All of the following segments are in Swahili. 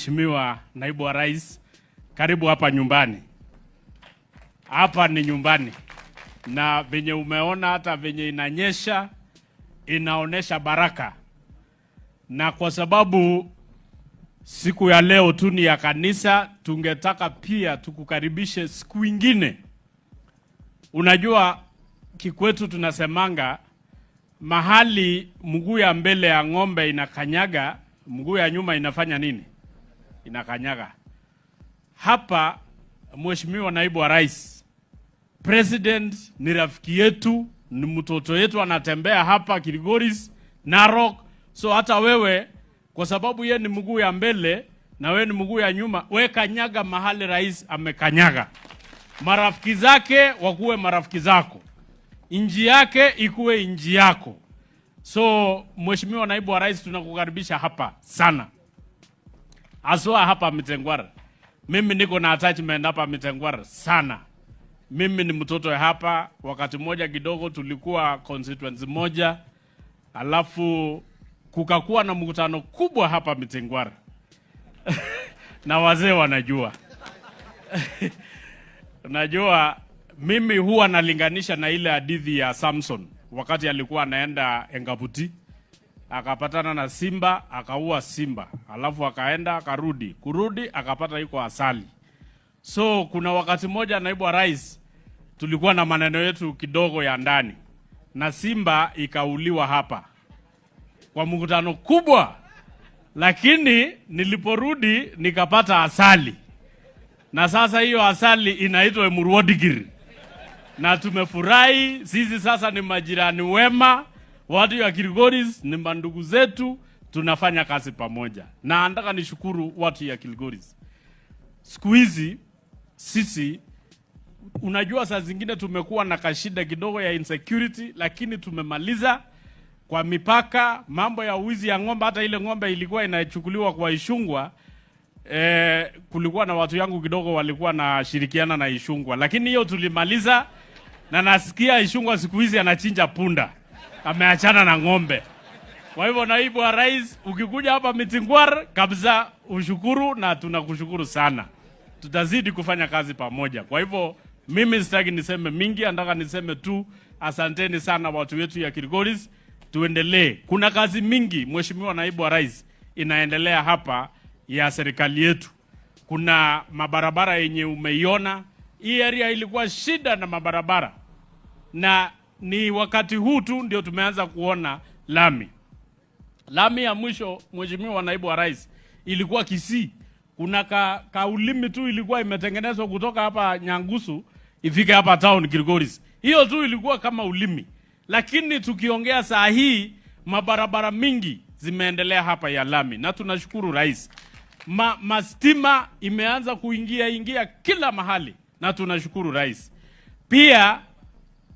Mheshimiwa Naibu wa Rais, karibu hapa nyumbani. Hapa ni nyumbani. Na venye umeona hata venye inanyesha, inaonesha baraka. Na kwa sababu siku ya leo tu ni ya kanisa, tungetaka pia tukukaribishe siku ingine. Unajua kikwetu tunasemanga mahali mguu ya mbele ya ng'ombe inakanyaga, mguu ya nyuma inafanya nini? Inakanyaga. Hapa Mheshimiwa Naibu wa Rais, President ni rafiki yetu, ni mtoto yetu, anatembea hapa Kilgoris, Narok. So hata wewe kwa sababu ye ni mguu ya mbele na wewe ni mguu ya nyuma, we kanyaga mahali rais amekanyaga. Marafiki zake wakuwe marafiki zako, inji yake ikuwe inji yako. So Mheshimiwa Naibu wa Rais, tunakukaribisha hapa sana. Aswa hapa Mitengwara. Mimi niko na attachment hapa Mitengwara sana. Mimi ni mtoto hapa. Wakati moja kidogo tulikuwa constituency moja, alafu kukakuwa na mkutano kubwa hapa Mitengwara. Na wazee wanajua. Najua mimi huwa nalinganisha na ile hadithi ya Samson wakati alikuwa anaenda Engabuti, akapatana na simba, akaua simba, alafu akaenda akarudi, kurudi akapata iko asali. So kuna wakati moja Naibu wa Rais tulikuwa na maneno yetu kidogo ya ndani, na simba ikauliwa hapa kwa mkutano kubwa, lakini niliporudi nikapata asali. Na sasa hiyo asali inaitwa Emurwadigiri. Na tumefurahi, sisi sasa ni majirani wema, watu ya Kilgoris ni mandugu zetu, tunafanya kazi pamoja. Na nataka nishukuru watu ya Kilgoris. Siku hizi sisi, unajua saa zingine tumekuwa na kashida kidogo ya insecurity, lakini tumemaliza kwa mipaka, mambo ya uwizi ya ng'ombe. Hata ile ng'ombe ilikuwa inachukuliwa kwa Ishungwa, kulikuwa na watu yangu kidogo walikuwa na shirikiana na Ishungwa, lakini hiyo tulimaliza. Na nasikia Ishungwa siku hizi anachinja punda, ameachana na ng'ombe. Kwa hivyo Naibu wa Rais, ukikuja hapa Mitengwara kabisa ushukuru, na tunakushukuru sana. Tutazidi kufanya kazi pamoja. Kwa hivyo mimi sitaki niseme mingi, nataka niseme tu asanteni sana watu wetu ya Kilgoris. Tuendelee. Kuna kazi mingi Mheshimiwa Naibu wa Rais inaendelea hapa ya serikali yetu. Kuna mabarabara yenye umeiona. Hii area ilikuwa shida na mabarabara, na ni wakati huu tu ndio tumeanza kuona lami. Lami ya mwisho Mheshimiwa Naibu wa Rais ilikuwa Kisii. Kuna kaulimi tu ilikuwa imetengenezwa kutoka hapa Nyangusu ifike hapa town Kilgoris. Hiyo tu ilikuwa kama ulimi. Lakini tukiongea saa hii mabarabara mingi zimeendelea hapa ya lami, na tunashukuru Rais. Mastima imeanza kuingia kila mahali, na tunashukuru Rais. Pia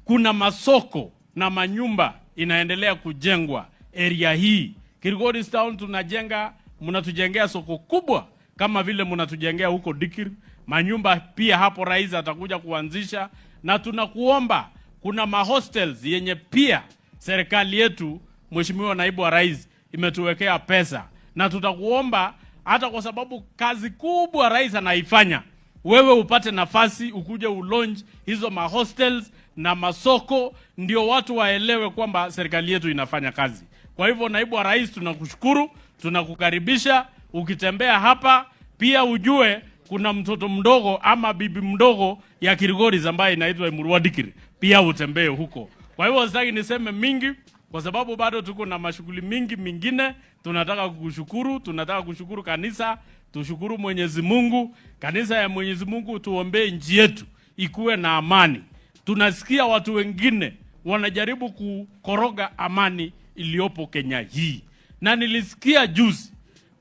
kuna masoko na manyumba inaendelea kujengwa area hii. Kilgoris town tunajenga, mnatujengea soko kubwa kama vile mnatujengea huko Dikir. Manyumba pia hapo Rais atakuja kuanzisha, na tunakuomba kuna mahostels yenye pia serikali yetu Mheshimiwa Naibu wa Rais imetuwekea pesa, na tutakuomba hata kwa sababu kazi kubwa Rais anaifanya, wewe upate nafasi ukuje ulaunch hizo mahostels na masoko, ndio watu waelewe kwamba serikali yetu inafanya kazi. Kwa hivyo Naibu wa Rais, tunakushukuru, tunakukaribisha. Ukitembea hapa pia ujue kuna mtoto mdogo ama bibi mdogo ya Kilgoris ambaye inaitwa Emurwadigiri, pia utembee huko. Kwa hivyo sitaki niseme mingi kwa sababu bado tuko na mashughuli mingi mingine. Tunataka kukushukuru, tunataka kushukuru kanisa, tushukuru Mwenyezi Mungu. Kanisa ya Mwenyezi Mungu, tuombee nchi yetu ikuwe na amani. Tunasikia watu wengine wanajaribu kukoroga amani iliyopo Kenya hii. Na nilisikia juzi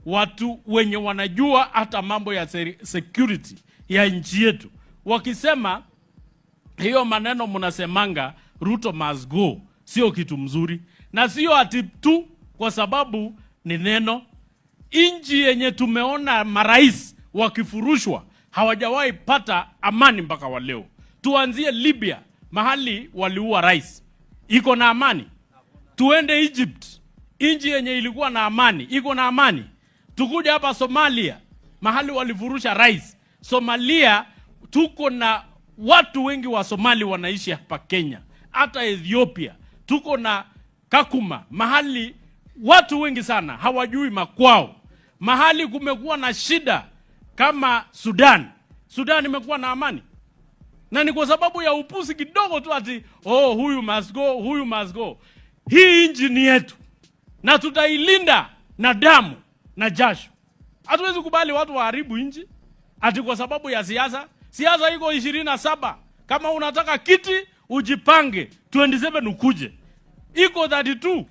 watu wenye wanajua hata mambo ya security ya nchi yetu wakisema hiyo maneno mnasemanga Ruto must go sio kitu mzuri, na sio ati tu kwa sababu ni neno. Nchi yenye tumeona marais wakifurushwa hawajawahi pata amani mpaka wa leo. Tuanzie Libya, mahali waliua rais, iko na amani. Tuende Egypt, nchi yenye ilikuwa na amani, iko na amani. Tukuja hapa Somalia, mahali walivurusha rais. Somalia tuko na watu wengi wa Somali wanaishi hapa Kenya, hata Ethiopia tuko na Kakuma, mahali watu wengi sana hawajui makwao. Mahali kumekuwa na shida kama Sudan imekuwa na amani, na ni kwa sababu ya upuzi kidogo tu, ati huyu must go, huyu must go. Hii nchi ni yetu na tutailinda na damu na jasho. Hatuwezi kubali watu waharibu nchi ati kwa sababu ya siasa. Siasa iko 27. Kama unataka kiti ujipange 27 ukuje. Iko 32.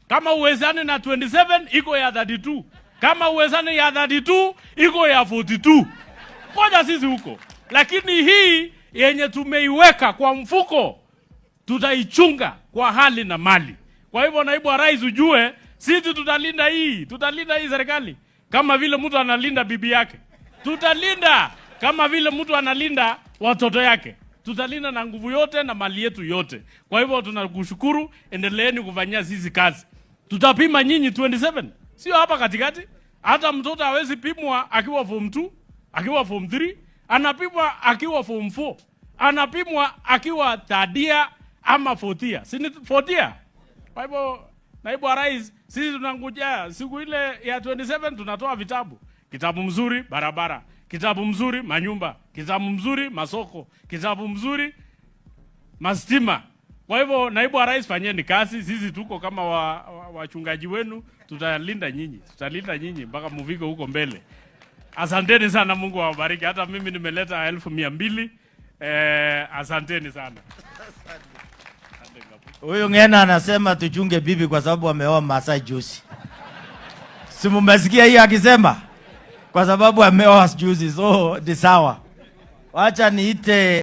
Kama uwezane na 27 iko ya 32. Kama uwezane ya 32 iko ya 42. Ngoja sisi huko. Lakini hii yenye tumeiweka kwa mfuko tutaichunga kwa hali na mali. Kwa hivyo naibu wa rais, ujue sisi tutalinda hii serikali kama vile mtu analinda bibi yake. Tutalinda kama vile mtu analinda watoto yake. Tutalinda na nguvu yote na mali yetu yote. Kwa hivyo tunakushukuru, endeleeni kufanyia sisi kazi. Tutapima nyinyi 27. Sio hapa katikati. Hata mtoto hawezi pimwa akiwa form 2, akiwa form 3, anapimwa akiwa form 4. Anapimwa akiwa third year ama fourth year. Si ni fourth year? Kwa hivyo naibu wa rais, sisi tunangojea siku ile ya 27 tunatoa vitabu. Kitabu mzuri barabara, kitabu mzuri manyumba, kitabu mzuri masoko, kitabu mzuri mastima. Kwa hivyo naibu wa rais, fanyeni kazi, sisi tuko kama wachungaji wenu, tutalinda nyinyi mpaka mufike huko mbele. Asanteni sana, Mungu awabariki. Hata mimi nimeleta 1200. Asanteni sana. Huyu Ng'ena anasema tuchunge bibi kwa sababu ameoa Masai juzi. Si mmesikia hiyo akisema? Kwa sababu ameoa juzi, so ni sawa. Wacha niite